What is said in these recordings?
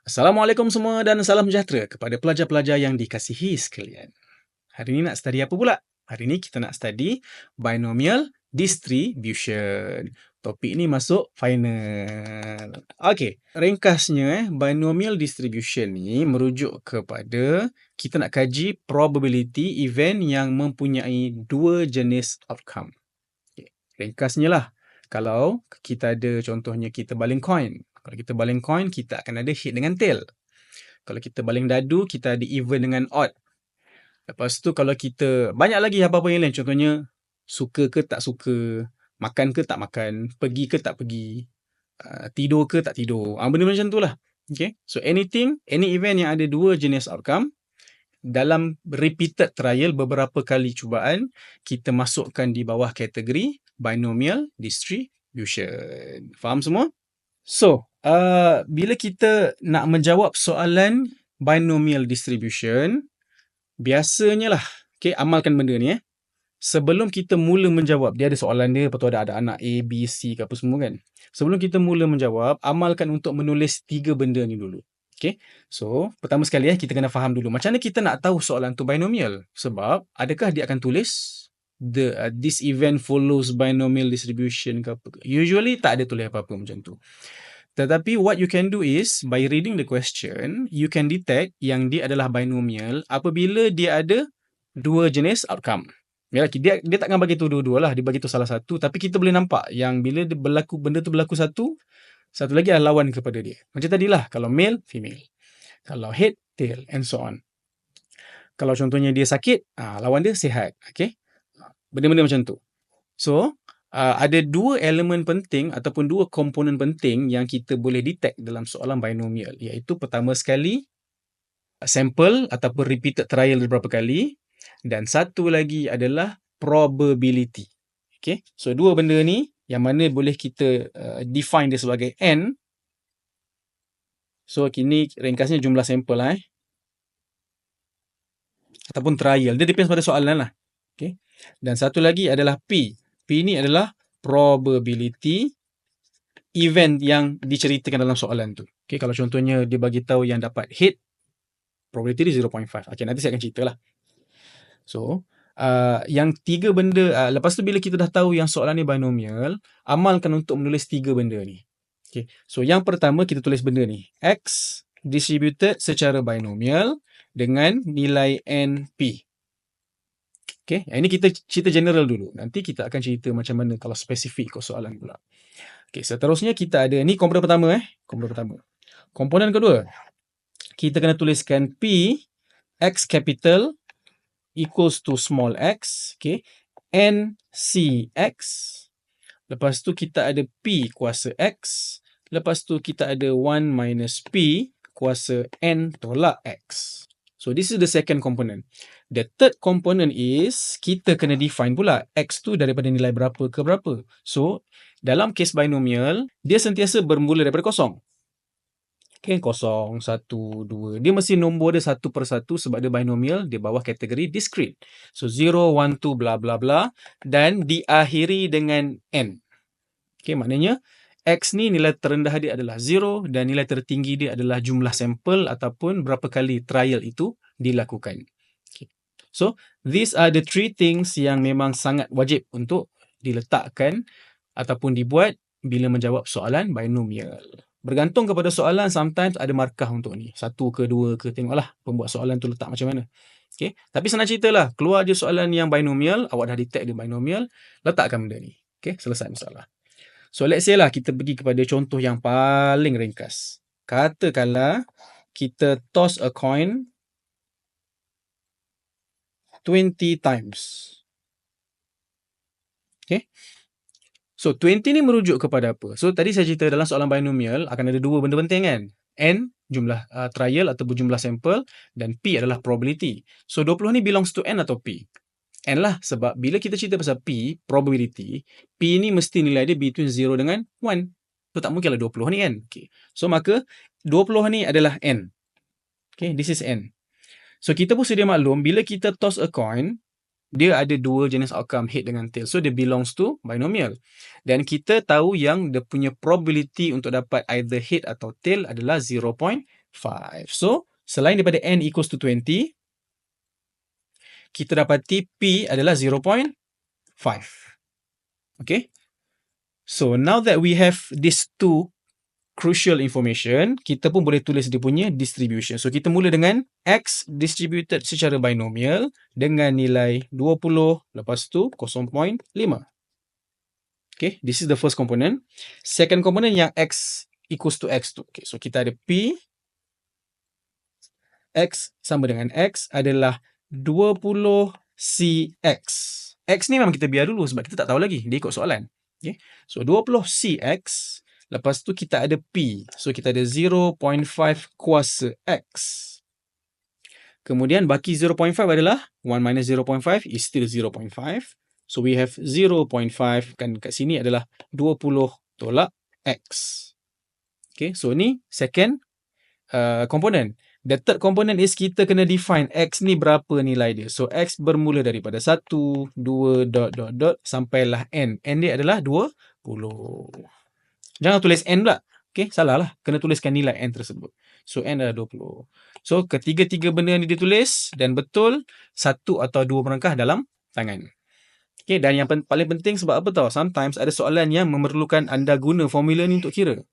Assalamualaikum semua dan salam sejahtera kepada pelajar-pelajar yang dikasihi sekalian. Hari ini nak study apa pula? Hari ini kita nak study binomial distribution. Topik ni masuk final. Okey, ringkasnya binomial distribution ni merujuk kepada kita nak kaji probability event yang mempunyai dua jenis outcome. Okay. Ringkasnya lah, kalau kita ada contohnya kita baling coin. Kalau kita baling coin, kita akan ada hit dengan tail. Kalau kita baling dadu, kita ada even dengan odd. Lepas tu kalau kita banyak lagi apa-apa yang lain. Contohnya, suka ke tak suka, makan ke tak makan, pergi ke tak pergi, tidur ke tak tidur. Benda macam tu lah. Okay? So anything, any event yang ada dua jenis outcome, dalam repeated trial, beberapa kali cubaan, kita masukkan di bawah kategori binomial distribution. Faham semua? So, bila kita nak menjawab soalan binomial distribution, biasanya lah, okay, amalkan benda ni. Sebelum kita mula menjawab, dia ada soalan dia, lepas tu ada anak A, B, C ke apa semua kan. Sebelum kita mula menjawab, amalkan untuk menulis 3 benda ni dulu. Okay, so pertama sekali kita kena faham dulu macam mana kita nak tahu soalan tu binomial. Sebab adakah dia akan tulis this event follows binomial distribution ke apa. Usually tak ada tulis apa-apa macam tu. Tetapi what you can do is, by reading the question, you can detect yang dia adalah binomial apabila dia ada dua jenis outcome. Dia takkan bagi tu dua-dua lah, dia bagi tu salah satu. Tapi kita boleh nampak yang bila dia benda tu berlaku satu lagi adalah lawan kepada dia. Macam tadilah, kalau male, female. Kalau head, tail, and so on. Kalau contohnya dia sakit, lawan dia sihat. Okay? Benda-benda macam tu. So, ada dua elemen penting ataupun dua komponen penting yang kita boleh detect dalam soalan binomial, iaitu pertama sekali sample ataupun repeated trial beberapa kali, dan satu lagi adalah probability. Okay? So dua benda ni yang mana boleh kita define dia sebagai N. So kini ringkasnya jumlah sampel ataupun trial, dia depends pada soalan lah. Okay? Dan satu lagi adalah P. P ni adalah probability event yang diceritakan dalam soalan tu. Okay, kalau contohnya dia bagi tahu yang dapat hit, probability dia 0.5. Okay, nanti saya akan ceritalah. So, yang tiga benda, lepas tu bila kita dah tahu yang soalan ni binomial, amalkan untuk menulis tiga benda ni. Okay, so yang pertama kita tulis benda ni. X distributed secara binomial dengan nilai NP. Okay, ini kita cerita general dulu. Nanti kita akan cerita macam mana kalau spesifik ikut soalan pula. Okay, seterusnya kita ada, ni komponen pertama. Komponen pertama. Komponen kedua, kita kena tuliskan P, X capital, equals to small x. Okay, N, C, X. Lepas tu kita ada P kuasa X. Lepas tu kita ada 1 minus P kuasa N tolak X. So, this is the second component. The third component is, kita kena define pula X tu daripada nilai berapa ke berapa. So, dalam case binomial, dia sentiasa bermula daripada kosong. Okay, 0, 1, 2. Dia mesti nombor dia satu per satu sebab dia binomial, dia bawah kategori discrete. So, 0, 1, 2, bla bla bla. Dan diakhiri dengan N. Okay, maknanya, X ni nilai terendah dia adalah 0 dan nilai tertinggi dia adalah jumlah sampel ataupun berapa kali trial itu dilakukan. Okay. So, these are the three things yang memang sangat wajib untuk diletakkan ataupun dibuat bila menjawab soalan binomial. Bergantung kepada soalan, sometimes ada markah untuk ni. 1 ke 2 ke, tengoklah pembuat soalan tu letak macam mana. Okay. Tapi senang ceritalah, keluar je soalan yang binomial, awak dah detect dia binomial, letakkan benda ni. Okay, selesai masalah. So, let's say lah kita pergi kepada contoh yang paling ringkas. Katakanlah kita toss a coin 20 times. Okay. So, 20 ni merujuk kepada apa? So, tadi saya cerita dalam soalan binomial akan ada dua benda penting kan? N, jumlah trial ataupun jumlah sampel, dan P adalah probability. So, 20 ni belongs to N atau P? N lah, sebab bila kita cerita pasal P, probability, P ni mesti nilai dia between 0 dengan 1. So, tak mungkinlah 20 ni kan? Okay. So, maka 20 ni adalah N. Okay, this is N. So, kita pun sedia maklum, bila kita toss a coin, dia ada dua jenis outcome, head dengan tail. So, dia belongs to binomial. Dan kita tahu yang dia punya probability untuk dapat either head atau tail adalah 0.5. 5. So, selain daripada n equals to 20, kita dapati P adalah 0.5. Okay. So, now that we have these two crucial information, kita pun boleh tulis dia punya distribution. So, kita mula dengan X distributed secara binomial dengan nilai 20, lepas tu 0.5. Okay, this is the first component. Second component yang X equals to X tu. Okay, so kita ada P, X sama dengan X adalah 20CX. X ni memang kita biar dulu sebab kita tak tahu lagi. Dia ikut soalan. Okay, so 20CX. Lepas tu kita ada P. So kita ada 0.5 kuasa X. Kemudian baki 0.5 adalah 1 minus 0.5 is still 0.5. So we have 0.5 kan kat sini adalah 20 tolak X. Okay, so ni second component. The third component is kita kena define X ni berapa nilai dia. So X bermula daripada 1, 2, sampailah N. N dia adalah 20. Jangan tulis N pula. Okay, salah lah. Kena tuliskan nilai N tersebut. So, N adalah 20. So, ketiga-tiga benda ni ditulis dan betul, satu atau dua merangkah dalam tangan. Okay, dan yang paling penting sebab apa tau? Sometimes ada soalan yang memerlukan anda guna formula ni untuk kira.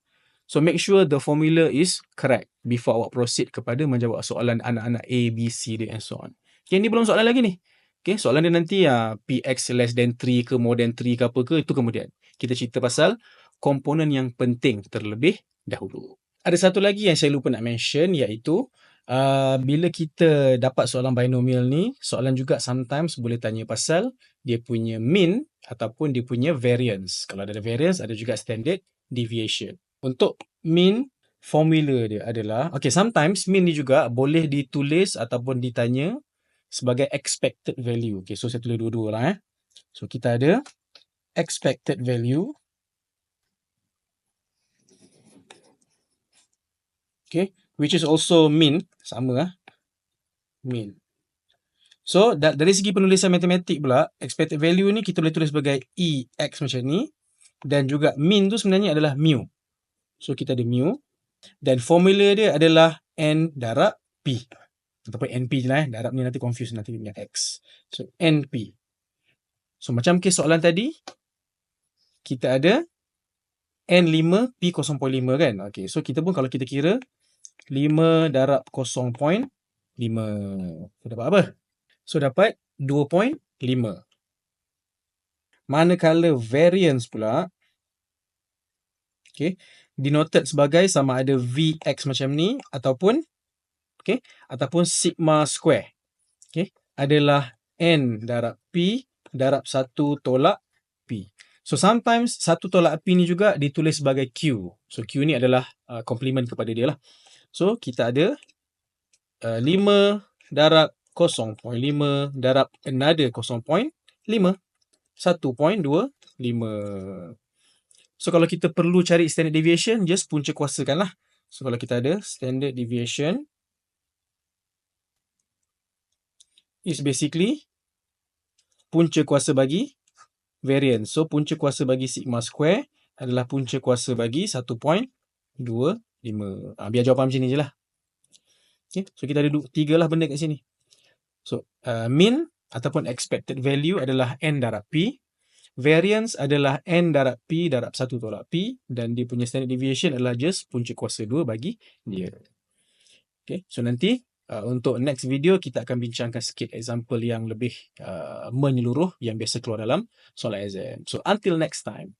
So, make sure the formula is correct before awak proceed kepada menjawab soalan anak-anak A, B, C, D and so on. Okay, ni belum soalan lagi ni. Okay, soalan dia nanti PX less than 3 ke more than 3 ke apa ke, itu kemudian. Kita cerita pasal komponen yang penting terlebih dahulu. Ada satu lagi yang saya lupa nak mention iaitu bila kita dapat soalan binomial ni, soalan juga sometimes boleh tanya pasal dia punya mean ataupun dia punya variance. Kalau ada variance, ada juga standard deviation. Untuk mean, formula dia adalah, okay, sometimes mean ni juga boleh ditulis ataupun ditanya sebagai expected value. Okay, so saya tulis dua-dua lah. So kita ada expected value. Okay, which is also mean, sama mean. So, dari segi penulisan matematik pula, expected value ni kita boleh tulis sebagai EX macam ni, dan juga mean tu sebenarnya adalah mu. So, kita ada mu, dan formula dia adalah N darab P. Ataupun NP je lah, darab ni nanti confuse nanti dengan X. So, NP. So, macam kes soalan tadi, kita ada N5, P 0.5 kan? Okay, so kita pun kalau kita kira 5 darab 0.5. So, dapat apa? So, dapat 2.5. Manakala variance pula, okay, denoted sebagai sama ada Vx macam ni ataupun okay, ataupun sigma square. Okay, adalah N darab P darab 1 tolak P. So, sometimes 1 tolak P ni juga ditulis sebagai Q. So, Q ni adalah komplement kepada dia lah. So, kita ada 5 darab 0.5 darab another 0.5. 1.25. So, kalau kita perlu cari standard deviation, just punca kuasakan lah. So, kalau kita ada standard deviation is basically punca kuasa bagi variance. So, punca kuasa bagi sigma square adalah punca kuasa bagi 1.25. Biar jawapan macam ni je lah. Okay. So, kita ada 3 lah benda kat sini. So, mean ataupun expected value adalah N darab P. Variance adalah N darab P darab 1 tolak P. Dan dia punya standard deviation adalah just punca kuasa 2 bagi dia. Okay. So, nanti untuk next video, kita akan bincangkan sikit example yang lebih menyeluruh yang biasa keluar dalam soalan exam. So, until next time.